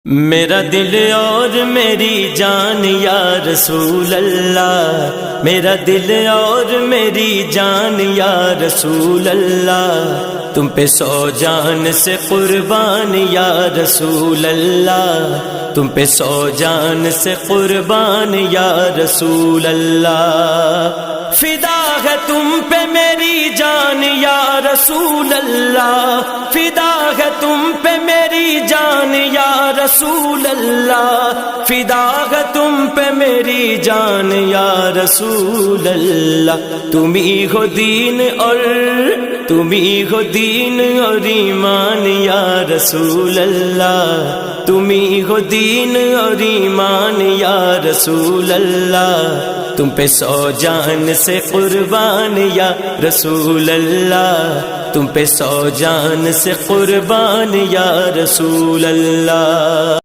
میرا دل اور میری جان یا رسول اللہ، میرا دل اور میری جان یا رسول اللہ، تم پہ 100 جان سے قربان یا رسول اللہ، تم پہ 100 جان سے قربان یا رسول اللہ، فدا ہے تم پہ میری جان یا رسول اللہ، فدا ہے تم پہ میری جان یا رسول اللہ، فدا ہے تم پہ میری جان یا رسول اللہ، تم ہی ہو دین اور تم ہی ہو دین اور ایمان یا رسول اللہ، تم ہی ہو دین اور ایمان یا رسول اللہ، تم پہ 100 جان سے قربان یا رسول اللہ، تم پہ 100 جان سے قربان یا رسول اللہ۔